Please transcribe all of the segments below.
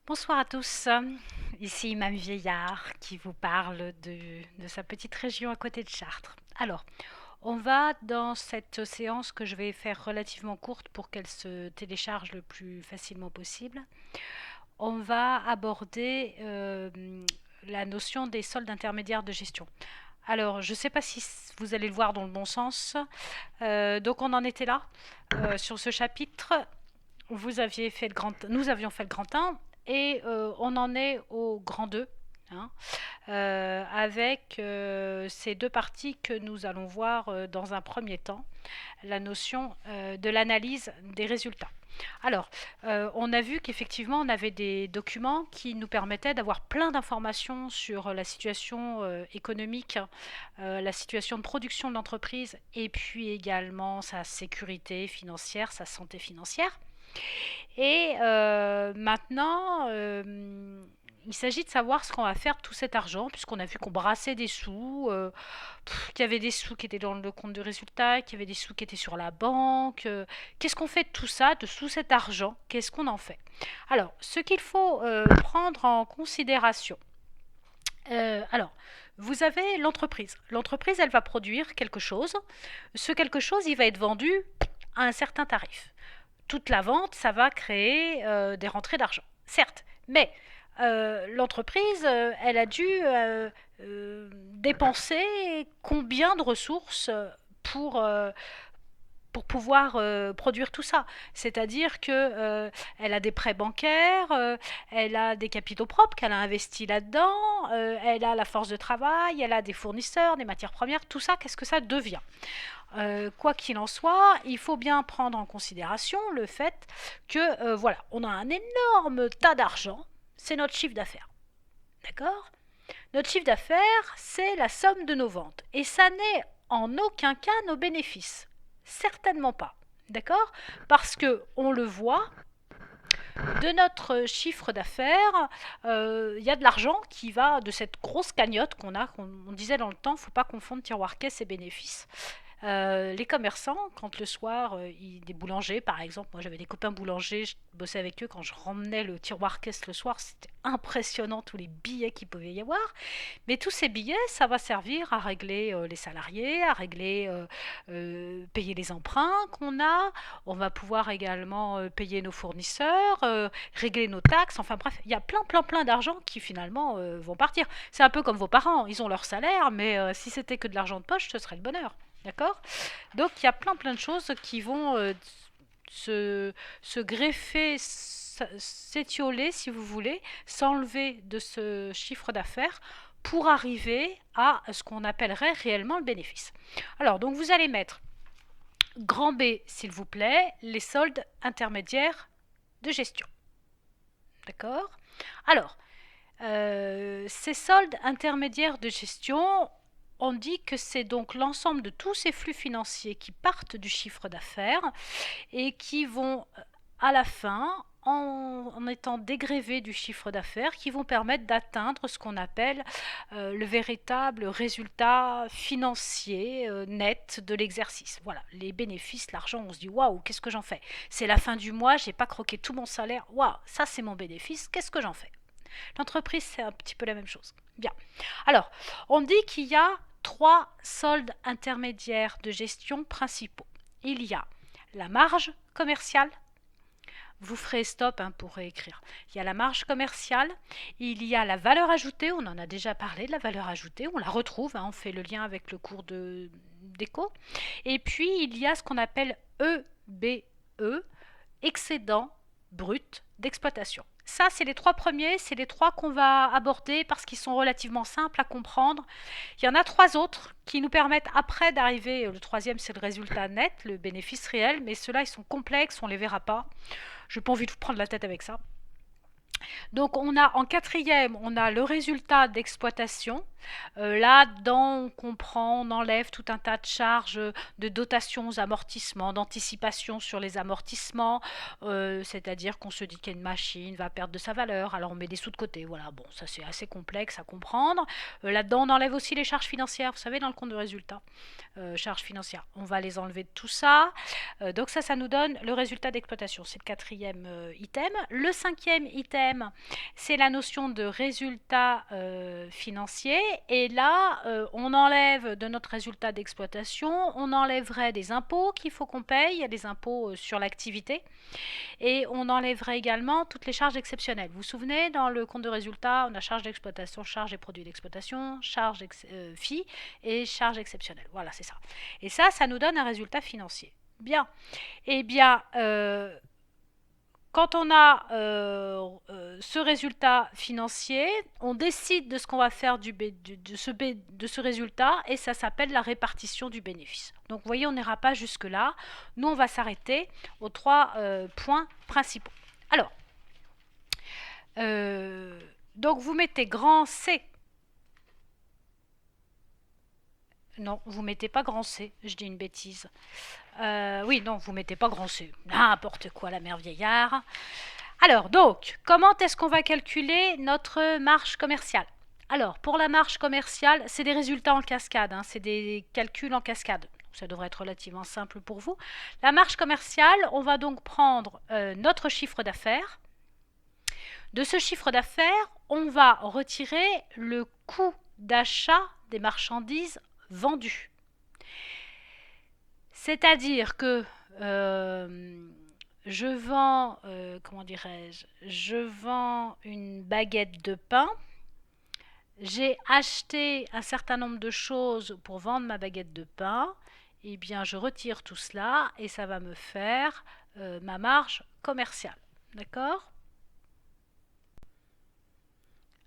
Bonsoir à tous, ici Mme Vieillard qui vous parle de sa petite région à côté de Chartres. Alors, on va dans cette séance que je vais faire relativement courte pour qu'elle se télécharge le plus facilement possible. On va aborder la notion des soldes intermédiaires de gestion. Alors, je ne sais pas si vous allez le voir dans le bon sens. Donc, on en était là sur ce chapitre. Nous avions fait le grand 1 et on en est au grand 2. Hein, avec ces deux parties que nous allons voir dans un premier temps, la notion de l'analyse des résultats. Alors, on a vu qu'effectivement, on avait des documents qui nous permettaient d'avoir plein d'informations sur la situation économique, la situation de production de l'entreprise et puis également sa sécurité financière, sa santé financière. Et maintenant, il s'agit de savoir ce qu'on va faire de tout cet argent, puisqu'on a vu qu'on brassait des sous, qu'il y avait des sous qui étaient dans le compte de résultat, qu'il y avait des sous qui étaient sur la banque. Qu'est-ce qu'on fait de tout ça, de tout cet argent? Qu'est-ce qu'on en fait? Alors, ce qu'il faut prendre en considération. Alors, vous avez l'entreprise. L'entreprise, elle va produire quelque chose. Ce quelque chose, il va être vendu à un certain tarif. Toute la vente, ça va créer des rentrées d'argent, certes. Mais l'entreprise, elle a dû dépenser combien de ressources pour, euh, pour pouvoir produire tout ça. C'est-à-dire que elle a des prêts bancaires, elle a des capitaux propres qu'elle a investis là-dedans, elle a la force de travail, elle a des fournisseurs, des matières premières, tout ça, qu'est-ce que ça devient? Quoi qu'il en soit, il faut bien prendre en considération le fait que voilà, on a un énorme tas d'argent, c'est notre chiffre d'affaires. D'accord? Notre chiffre d'affaires, c'est la somme de nos ventes. Et ça n'est en aucun cas nos bénéfices. Certainement pas. D'accord? Parce que on le voit, de notre chiffre d'affaires, il y a de l'argent qui va de cette grosse cagnotte qu'on a, qu'on disait dans le temps, il ne faut pas confondre tiroir caisse et bénéfices. Les commerçants, quand le soir, des boulangers par exemple, moi j'avais des copains boulangers, je bossais avec eux quand je ramenais le tiroir caisse le soir, c'était impressionnant tous les billets qu'il pouvait y avoir. Mais tous ces billets, ça va servir à régler les salariés, à régler, payer les emprunts qu'on a. On va pouvoir également payer nos fournisseurs, régler nos taxes. Enfin bref, il y a plein d'argent qui finalement vont partir. C'est un peu comme vos parents, ils ont leur salaire, mais si c'était que de l'argent de poche, ce serait le bonheur. D'accord? Donc il y a plein de choses qui vont se greffer, s'étioler, si vous voulez, s'enlever de ce chiffre d'affaires pour arriver à ce qu'on appellerait réellement le bénéfice. Alors, donc vous allez mettre grand B, s'il vous plaît, les soldes intermédiaires de gestion. D'accord? Alors, ces soldes intermédiaires de gestion, on dit que c'est donc l'ensemble de tous ces flux financiers qui partent du chiffre d'affaires et qui vont à la fin, en étant dégrévés du chiffre d'affaires, qui vont permettre d'atteindre ce qu'on appelle le véritable résultat financier net de l'exercice. Voilà, les bénéfices, l'argent, on se dit waouh, qu'est-ce que j'en fais? C'est la fin du mois, j'ai pas croqué tout mon salaire, waouh, ça c'est mon bénéfice, qu'est-ce que j'en fais? L'entreprise, c'est un petit peu la même chose. Bien. Alors, on dit qu'il y a 3 soldes intermédiaires de gestion principaux. Il y a la marge commerciale. Vous ferez stop pour réécrire. Il y a la marge commerciale, il y a la valeur ajoutée, on en a déjà parlé de la valeur ajoutée, on la retrouve, on fait le lien avec le cours d'éco. Et puis il y a ce qu'on appelle EBE, excédent brut d'exploitation. Ça, c'est les 3 premiers, c'est les 3 qu'on va aborder parce qu'ils sont relativement simples à comprendre. Il y en a 3 autres qui nous permettent après d'arriver, le troisième c'est le résultat net, le bénéfice réel, mais ceux-là ils sont complexes, on ne les verra pas. Je n'ai pas envie de vous prendre la tête avec ça. Donc on a en quatrième, on a le résultat d'exploitation Là-dedans, on comprend, on enlève tout un tas de charges de dotation aux amortissements, d'anticipation sur les amortissements, c'est-à-dire qu'on se dit qu'une machine va perdre de sa valeur, alors on met des sous de côté. Voilà, bon, ça c'est assez complexe à comprendre. Là-dedans, on enlève aussi les charges financières, vous savez, dans le compte de résultat. Charges financières, on va les enlever de tout ça. Donc ça nous donne le résultat d'exploitation. C'est le quatrième item. Le cinquième item, c'est la notion de résultat financier. Et là, on enlève de notre résultat d'exploitation, on enlèverait des impôts qu'il faut qu'on paye, des impôts sur l'activité. Et on enlèverait également toutes les charges exceptionnelles. Vous vous souvenez, dans le compte de résultat, on a charges d'exploitation, charges et produits d'exploitation, charges FI et charges exceptionnelles. Voilà, c'est ça. Et ça nous donne un résultat financier. Bien. Eh bien, quand on a ce résultat financier, on décide de ce qu'on va faire de ce résultat et ça s'appelle la répartition du bénéfice. Donc vous voyez, on n'ira pas jusque-là. Nous, on va s'arrêter aux 3 points principaux. Alors, donc vous mettez grand C. Non, vous mettez pas grand C, je dis une bêtise. Oui, non, vous mettez pas grand C. N'importe quoi, la mère vieillard. Alors, donc, comment est-ce qu'on va calculer notre marge commerciale? Alors, pour la marge commerciale, c'est des résultats en cascade, hein, c'est des calculs en cascade. Ça devrait être relativement simple pour vous. La marge commerciale, on va donc prendre notre chiffre d'affaires. De ce chiffre d'affaires, on va retirer le coût d'achat des marchandises vendues. C'est-à-dire que je vends, comment dirais-je, je vends une baguette de pain. J'ai acheté un certain nombre de choses pour vendre ma baguette de pain. Eh bien, je retire tout cela et ça va me faire ma marge commerciale. D'accord?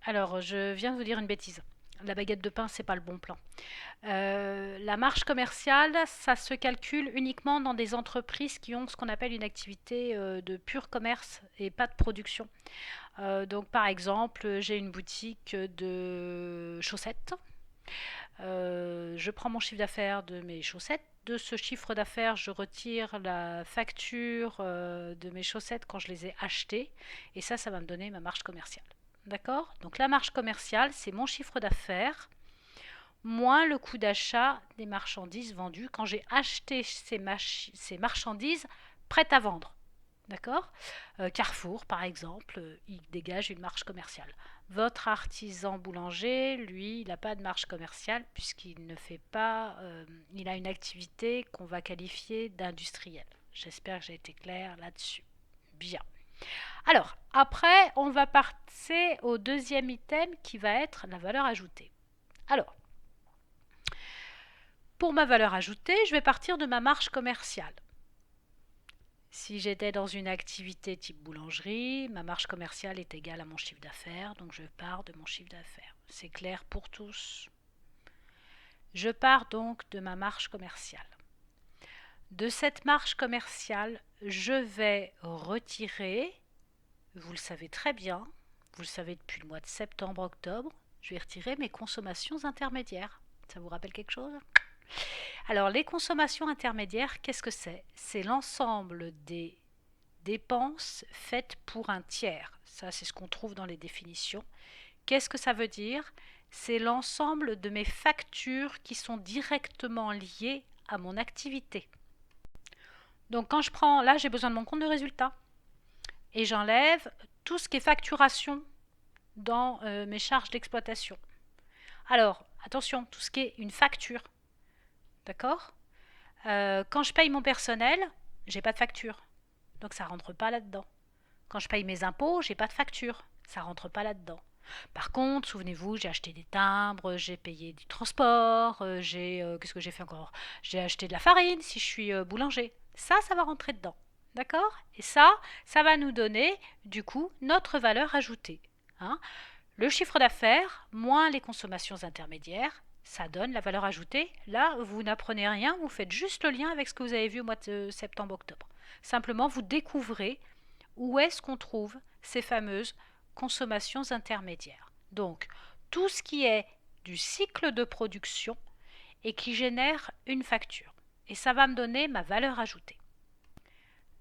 Alors, je viens de vous dire une bêtise. La baguette de pain, c'est pas le bon plan. La marge commerciale, ça se calcule uniquement dans des entreprises qui ont ce qu'on appelle une activité de pur commerce et pas de production. Donc par exemple, j'ai une boutique de chaussettes. Je prends mon chiffre d'affaires de mes chaussettes. De ce chiffre d'affaires, je retire la facture de mes chaussettes quand je les ai achetées. Et ça va me donner ma marge commerciale. D'accord? Donc la marge commerciale, c'est mon chiffre d'affaires moins le coût d'achat des marchandises vendues quand j'ai acheté ces marchandises prêtes à vendre. D'accord? Carrefour, par exemple, il dégage une marge commerciale. Votre artisan boulanger, lui, il n'a pas de marge commerciale puisqu'il ne fait pas... il a une activité qu'on va qualifier d'industrielle. J'espère que j'ai été claire là-dessus. Bien. Alors, après, on va passer au deuxième item qui va être la valeur ajoutée. Alors, pour ma valeur ajoutée, je vais partir de ma marge commerciale. Si j'étais dans une activité type boulangerie, ma marge commerciale est égale à mon chiffre d'affaires, donc je pars de mon chiffre d'affaires. C'est clair pour tous? Je pars donc de ma marge commerciale. De cette marge commerciale, je vais retirer, vous le savez très bien, vous le savez depuis le mois de septembre-octobre, je vais retirer mes consommations intermédiaires. Ça vous rappelle quelque chose? Alors, les consommations intermédiaires, qu'est-ce que c'est? C'est l'ensemble des dépenses faites pour un tiers. Ça, c'est ce qu'on trouve dans les définitions. Qu'est-ce que ça veut dire? C'est l'ensemble de mes factures qui sont directement liées à mon activité. Donc, quand je prends, là, j'ai besoin de mon compte de résultat. Et j'enlève tout ce qui est facturation dans mes charges d'exploitation. Alors, attention, tout ce qui est une facture. D'accord? Quand je paye mon personnel, j'ai pas de facture. Donc ça rentre pas là-dedans. Quand je paye mes impôts, j'ai pas de facture. Ça rentre pas là-dedans. Par contre, souvenez-vous, j'ai acheté des timbres, j'ai payé du transport, qu'est-ce que j'ai fait encore? J'ai acheté de la farine si je suis boulanger. Ça va rentrer dedans. D'accord? Et ça va nous donner, du coup, notre valeur ajoutée. Hein? Le chiffre d'affaires moins les consommations intermédiaires, ça donne la valeur ajoutée. Là, vous n'apprenez rien, vous faites juste le lien avec ce que vous avez vu au mois de septembre-octobre. Simplement, vous découvrez où est-ce qu'on trouve ces fameuses consommations intermédiaires. Donc, tout ce qui est du cycle de production et qui génère une facture. Et ça va me donner ma valeur ajoutée.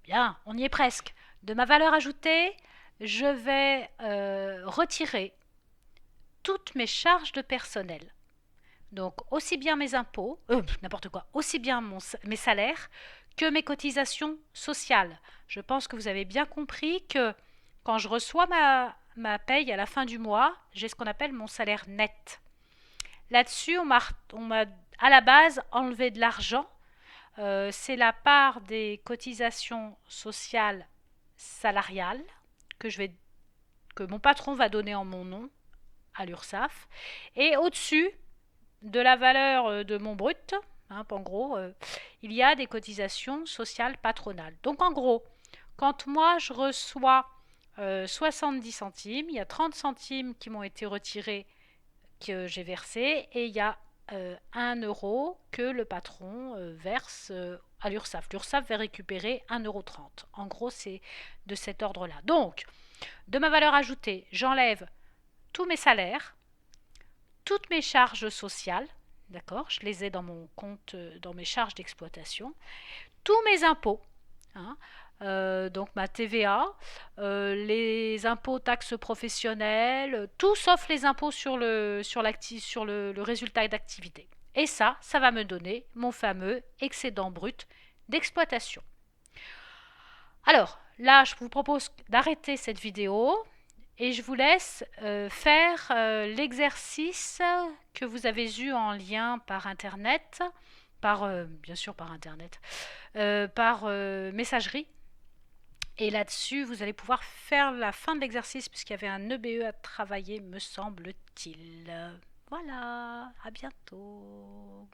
Bien, on y est presque. De ma valeur ajoutée, je vais retirer toutes mes charges de personnel. Donc aussi bien mes impôts, n'importe quoi, aussi bien mes salaires que mes cotisations sociales. Je pense que vous avez bien compris que quand je reçois ma paye à la fin du mois, j'ai ce qu'on appelle mon salaire net. Là-dessus, on m'a à la base enlevé de l'argent. C'est la part des cotisations sociales salariales que mon patron va donner en mon nom à l'URSSAF. Et au-dessus de la valeur de mon brut, en gros, il y a des cotisations sociales patronales. Donc en gros, quand moi je reçois 70 centimes, il y a 30 centimes qui m'ont été retirés, que j'ai versés, et il y a 1 euro que le patron verse à l'URSSAF. L'URSSAF va récupérer 1,30 €. En gros, c'est de cet ordre-là. Donc, de ma valeur ajoutée, j'enlève tous mes salaires, toutes mes charges sociales, d'accord, je les ai dans mon compte, dans mes charges d'exploitation, tous mes impôts, hein, donc ma TVA, les impôts, taxes professionnelles, tout sauf les impôts sur le résultat d'activité. Et ça va me donner mon fameux excédent brut d'exploitation. Alors, là, je vous propose d'arrêter cette vidéo et je vous laisse faire l'exercice que vous avez eu en lien par Internet, bien sûr par Internet, par messagerie. Et là-dessus, vous allez pouvoir faire la fin de l'exercice puisqu'il y avait un EBE à travailler, me semble-t-il. Voilà, à bientôt.